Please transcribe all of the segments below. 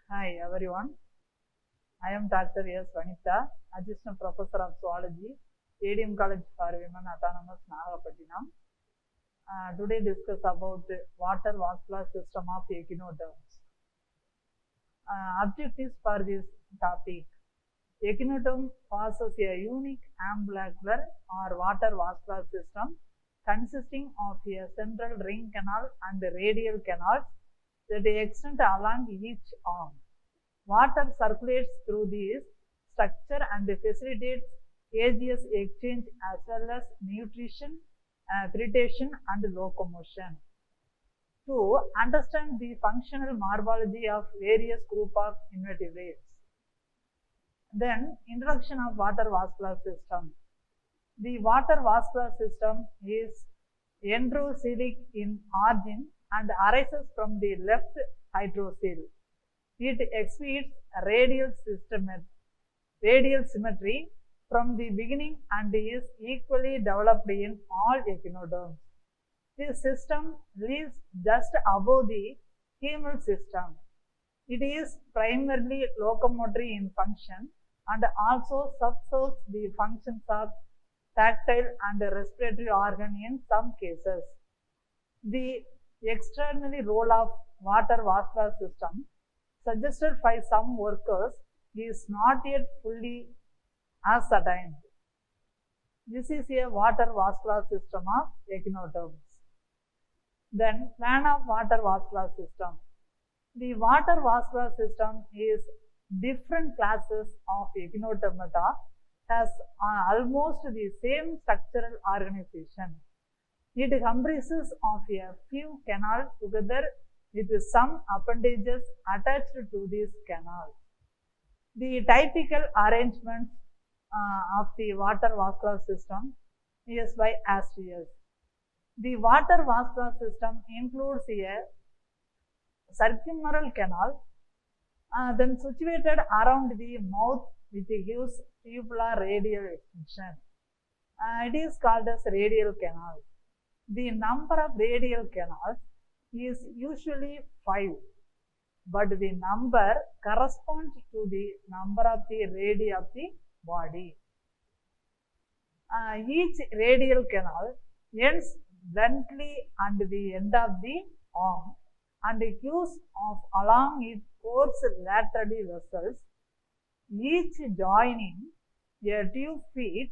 Hi everyone, I am Dr.S.VANITHA, Assistant Professor of Zoology, A.D.M. College for Women Autonomous NAGAPATTINAM. Today discuss about water vascular system of echinoderms. Objectives for this topic: echinoderm possesses a unique ambulacral or water vascular system consisting of a central ring canal and radial canals that extend along each arm. Water circulates through this structure and facilitates gaseous exchange as well as nutrition, filtration and locomotion. To understand the functional morphology of various group of invertebrates. Then introduction of water vascular system. The water vascular system is enterocoelic in origin and arises from the left hydrocele. It exhibits radial symmetry from the beginning and is equally developed in all echinoderms. This system lives just above the humeral system. It is primarily locomotory in function and also subserves the functions of tactile and respiratory organ in some cases. The external role of water vascular system suggested by some workers is not yet fully ascertained. This is a water vascular system of echinoderms. Then plan of water vascular system. The water vascular system is different classes of echinodermata has almost the same structural organization. It comprises of a few canals together with some appendages attached to these canals. The typical arrangement of the water vascular system is by Asterius. The water vascular system includes a circumaral canal, then situated around the mouth which gives tubular radial extension. It is called as radial canal. The number of radial canals is usually 5, but the number corresponds to the number of the radii of the body. Each radial canal ends bluntly at the end of the arm and gives off along its course laterally vessels, each joining a tube feet.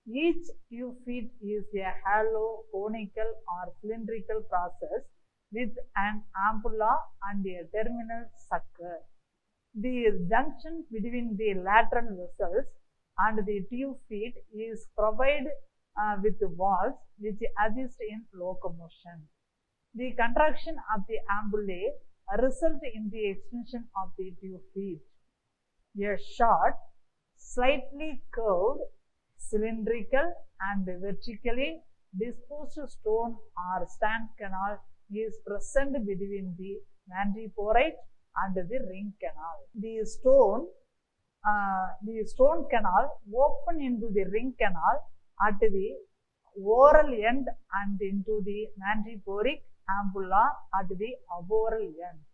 Each tube feet is a hollow, conical or cylindrical process with an ampulla and a terminal sucker. The junction between the lateral vessels and the tube feet is provided with valves which assist in locomotion. The contraction of the ampullae results in the extension of the tube feet. A short, slightly curved, cylindrical and vertically disposed stone or stand canal is present between the mandriporite and the ring canal. The stone canal open into the ring canal at the oral end and into the mandriporic ampulla at the aboral end.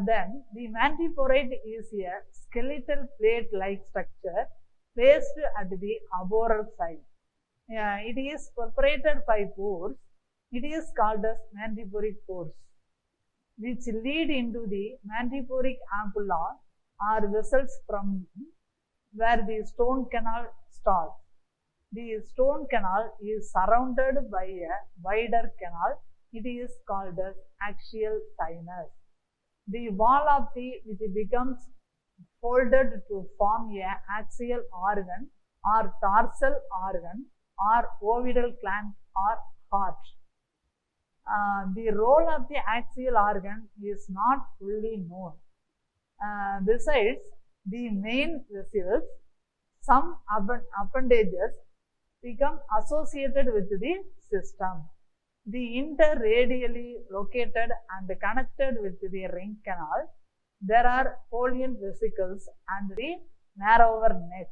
Then the mandriporite is a skeletal plate-like structure placed at the aboral side. It is perforated by pores. It is called as mandriporic pores, which lead into the mandriporic ampulla or vessels from where the stone canal starts. The stone canal is surrounded by a wider canal. It is called as axial sinus. The wall of which becomes folded to form a axial organ or tarsal organ or ovidal gland or heart. The role of the axial organ is not fully known. Besides the main vessels, some appendages become associated with the system. The interradially located and connected with the ring canal, there are Polian vesicles and the narrower neck.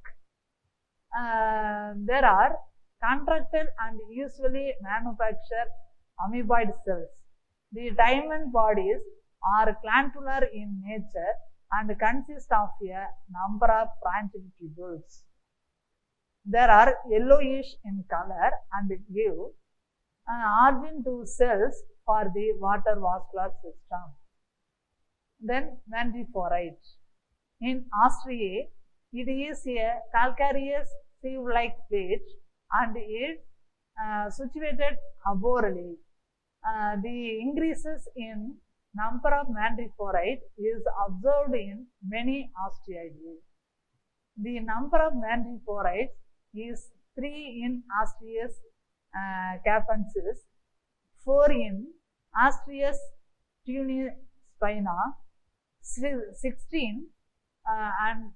There are contractile and usually manufactured amoeboid cells. The diamond bodies are glandular in nature and consist of a number of branched tubules. There are yellowish in color and give origin to cells for the water vascular system. Then mandriforite. In Australia, it is a calcareous sieve-like plate and it situated arborally. The increases in number of mandriforite is observed in many Osteidae. The number of mandriforites is 3 in Osteius capensis, 4 in Osteius tunispina, 16 and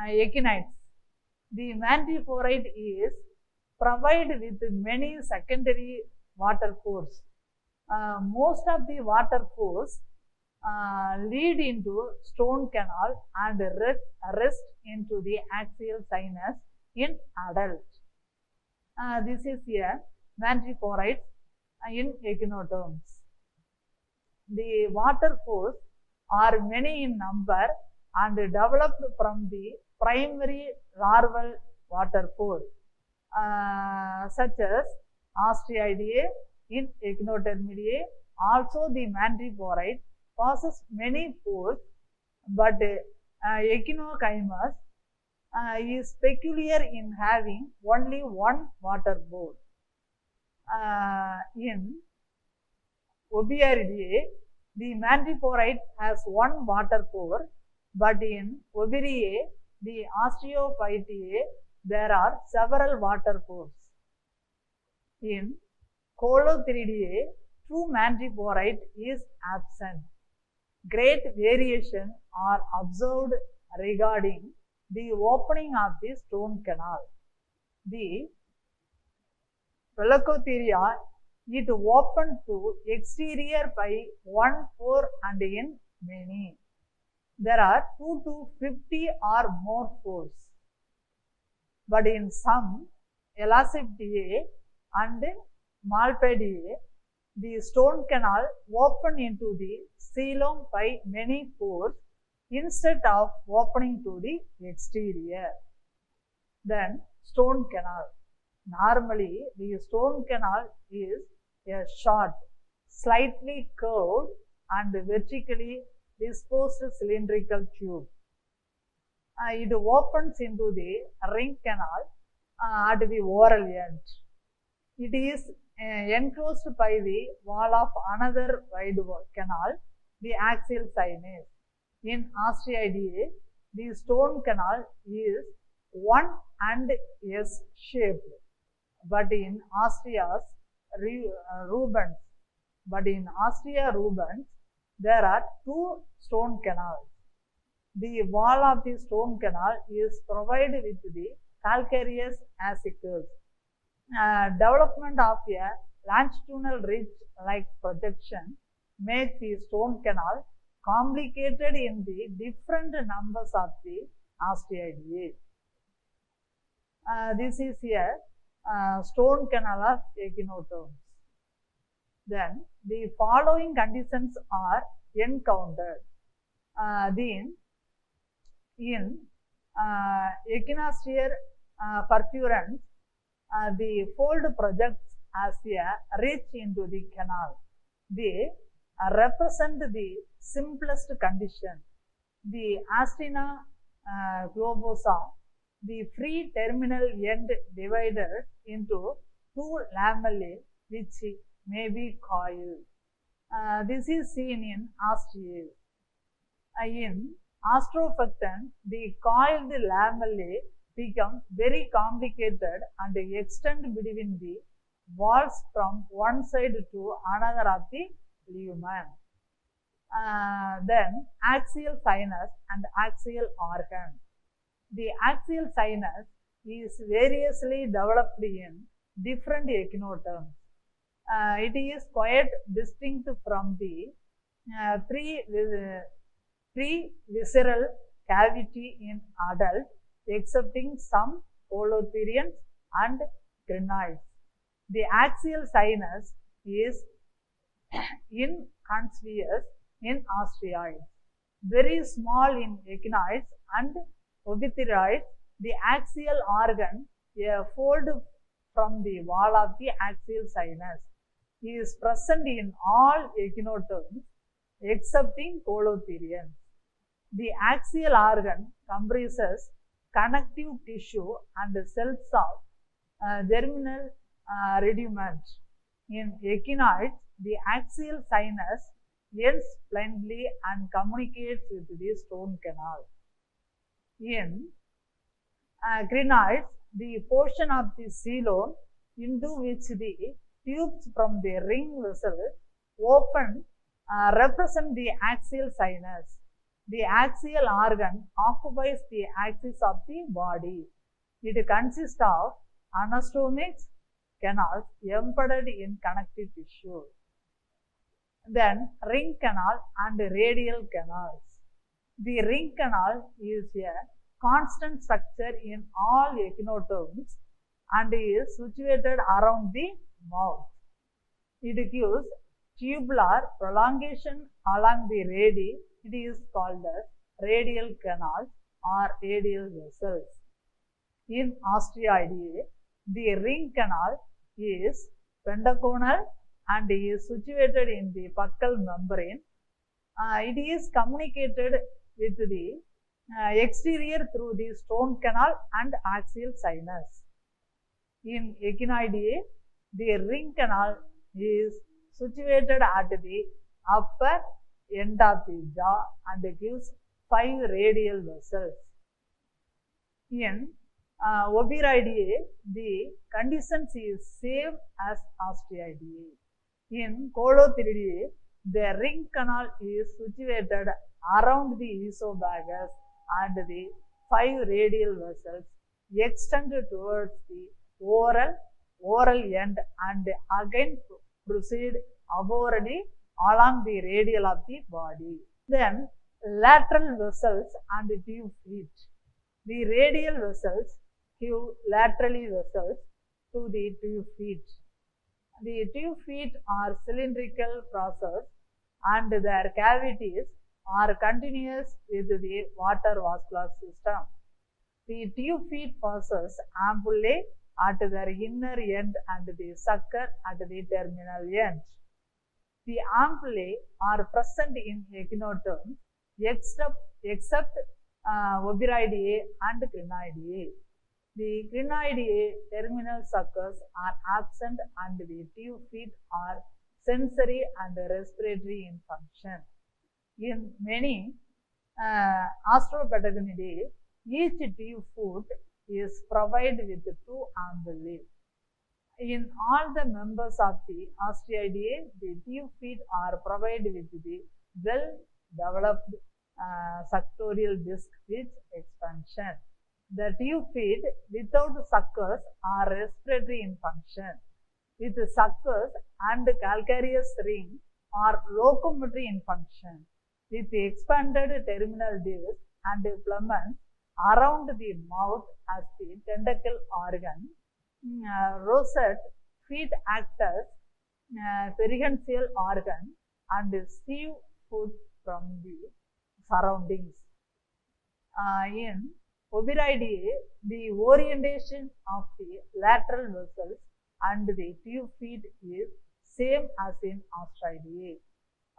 echinites. The mandriforite is provided with many secondary water pores. Most of the water pores lead into stone canal and rest into the axial sinus in adult. This is a mandriforite in echinoderms. The water pores are many in number and developed from the primary larval water pore, such as Osteidae in Echinodermidae. Also, the mandriforite possesses many pores, but Echinochimous is peculiar in having only one water pore. In Obieridae, the mandriforite has one water pore, but in Obieridae, the Osteophytae, there are several water pores. In Holotheridae, true mandriforite is absent. Great variation are observed regarding the opening of the stone canal. The Pelacotheria, it opened to exterior by one pore and in many. There are 2 to 50 or more pores. But in some Elasiptidae and Malpedidae, the stone canal open into the coelom by many pores instead of opening to the exterior. Then stone canal. Normally, the stone canal is a short, slightly curved and vertically disposed cylindrical tube. It opens into the ring canal at the oral end. It is enclosed by the wall of another wide canal, the axial sinus. In Osteidae, the stone canal is 1 and S-shaped, but in Osteias rubens, there are 2 stone canals. The wall of the stone canal is provided with the calcareous acicles. Development of a longitudinal ridge-like projection makes the stone canal complicated in the different numbers of the Osteidae. This is a stone canal of echinoderms. Then the following conditions are encountered. In Echinosphere perforans, the fold projects as a ridge into the canal. They represent the simplest condition. The Astrina globosa, the free terminal end divided into 2 lamellae which may be coiled. This is seen in Osteidae. In Ostrophyton, the coiled lamellae become very complicated and extend between the walls from one side to another of the lumen. Then axial sinus and axial organ. The axial sinus is variously developed in different echinoderms. It is quite distinct from the pre-visceral cavity in adult, excepting some holotherians and crinoids. The axial sinus is inconspicuous in osteoids, very small in echinoids and ophiuroids. The axial organ, a fold from the wall of the axial sinus, is present in all echinoderms excepting colotherians. The axial organ comprises connective tissue and cells of germinal rudiment. In echinoids, the axial sinus ends blindly and communicates with the stone canal. In crinoids, the portion of the coelom into which the tubes from the ring vessel open represent the axial sinus. The axial organ occupies the axis of the body. It consists of anastomic canals embedded in connective tissue. Then ring canal and radial canals. The ring canal is a constant structure in all echinoderms and is situated around the mouth. It gives tubular prolongation along the radii. It is called as radial canals or radial vessels. In osteoidae, the ring canal is pentagonal and is situated in the buccal membrane. It is communicated with the exterior through the stone canal and axial sinus. In echinoidae, the ring canal is situated at the upper end of the jaw and gives 5 radial vessels. In Obiroidae, the conditions is same as osteoidae. In Colotheridae, the ring canal is situated around the esophagus and the 5 radial vessels extend towards the oral end and again proceed upwardly along the radial of the body. Then lateral vessels and tube feet. The radial vessels give laterally vessels to the tube feet. The tube feet are cylindrical process and their cavities are continuous with the water vascular system. The tube feet possess ampullae at their inner end and the sucker at the terminal end. The ampullae are present in echinoderms except Obiroidae and Crinoidae. The Crinoidae terminal suckers are absent and the tube feet are sensory and respiratory in function. In many Arthropatogonidae, each tube foot is provided with 2 ampullae. In all the members of the Osteoidae, the tube feet are provided with the well-developed suctorial disc with expansion. The tube feet without suckers are respiratory in function. With suckers and calcareous ring are locomotory in function. With the expanded terminal disc and plumage around the mouth as the tentacle organ, rosette feet act as perihential organ and sieve food from the surroundings. In Obiroidae, the orientation of the lateral vessels and the tube feet is same as in Osteoidae,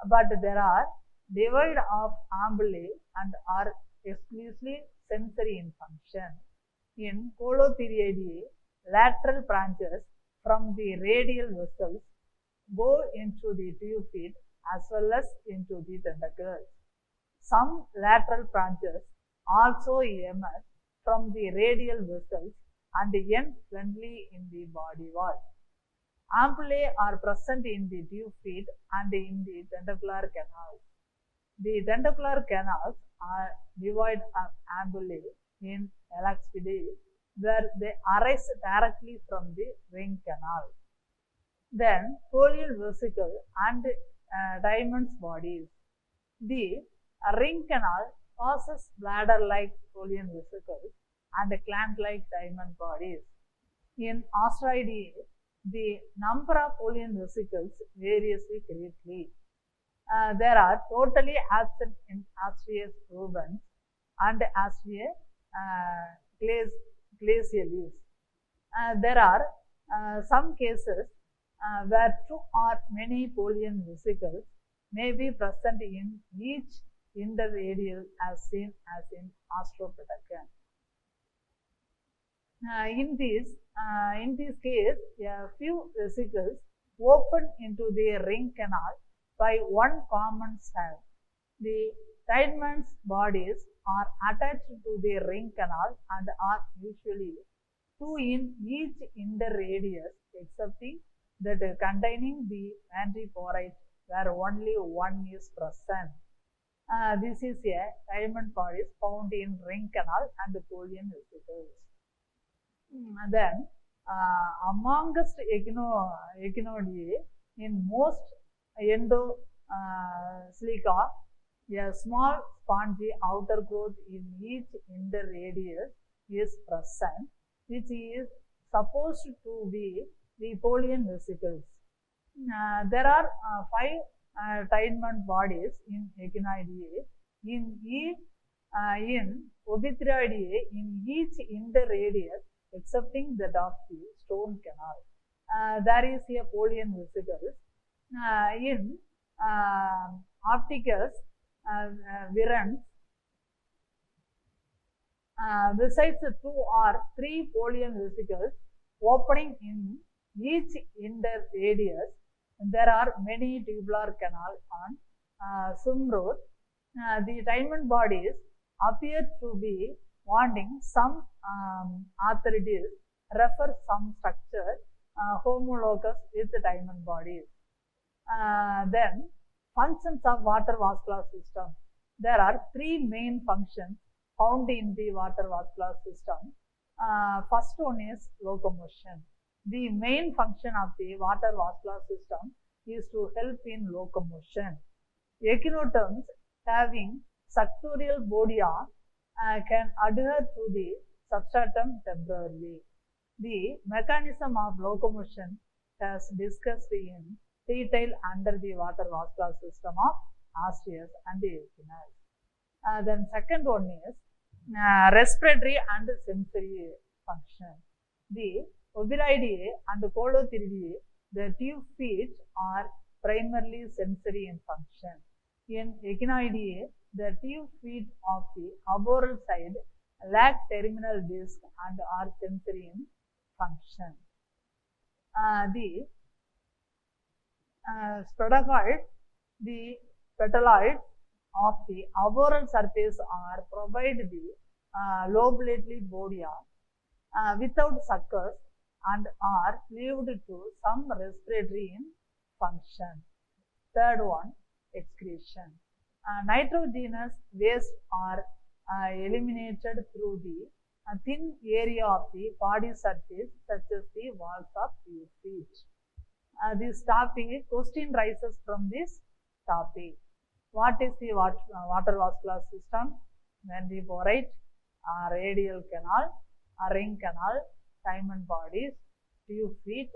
but there are divide of ampullae and are exclusively sensory in function. In Colotheriidae, lateral branches from the radial vessels go into the tube feet as well as into the tentacles. Some lateral branches also emerge from the radial vessels and end friendly in the body wall. Ampullae are present in the tube feet and in the tentacular canals. The tentacular canals are devoid of ampullae in Elaxidae, where they arise directly from the ring canal. Then folial vesicle and diamond's bodies. The ring canal causes bladder-like folial vesicles and gland-like diamond bodies. In Osteoidae, the number of folial vesicles varies greatly. There are totally absent in Astrea rubens and Astrea glacialis. There are some cases where two or many pollen vesicles may be present in each interradial as seen as in Australopithecus. In this case, a few vesicles open into the ring canal by one common cell. The Tiedemann's bodies are attached to the ring canal and are usually two in each interradius, excepting that containing the antiporite where only one is present. This is a Tiedemann's bodies found in ring canal and pollen vesicles. Then, amongst echinoderms, in most endosilica, a small spongy outer growth in each interradius is present, which is supposed to be the pollen vesicles. There are 5 Tiedemann's bodies in Echinoderms. In Ophiuroideae, in each interradius, excepting that of the stone canal, there is a pollen vesicles. In Opticus virens, besides 2 or 3 pollen vesicles opening in each interradius, there are many tubular canals on Sumrud. The Tiedemann's bodies appear to be wanting some authorities refer some structure homologous with the Tiedemann's bodies. Then functions of water vascular system. There are 3 main functions found in the water vascular system. First one is locomotion. The main function of the water vascular system is to help in locomotion. Echinoderms having suctorial bodia can adhere to the substratum temporarily. The mechanism of locomotion is discussed in detail under the water vascular system of Astrea and the Echinoderms. Then second one is respiratory and sensory function. The Ophiuroideae and Colotheridae, the tube feet are primarily sensory in function. In Echinoderms, the tube feet of the arboreal side lack terminal disc and are sensory in function. The spodocoids, the petaloids of the arboreal surface are provide the lobulatory bodia without suckers and are leaved to some respiratory in function. Third one, excretion. Nitrogenous waste are eliminated through the thin area of the body surface, such as the walls of tube feet. This topic, question rises from this topic. What is the water vascular system? Mandiborite, radial canal, ring canal, Tiedemann's bodies, tube feet,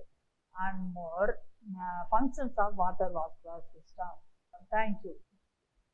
and more functions of water vascular system. Thank you.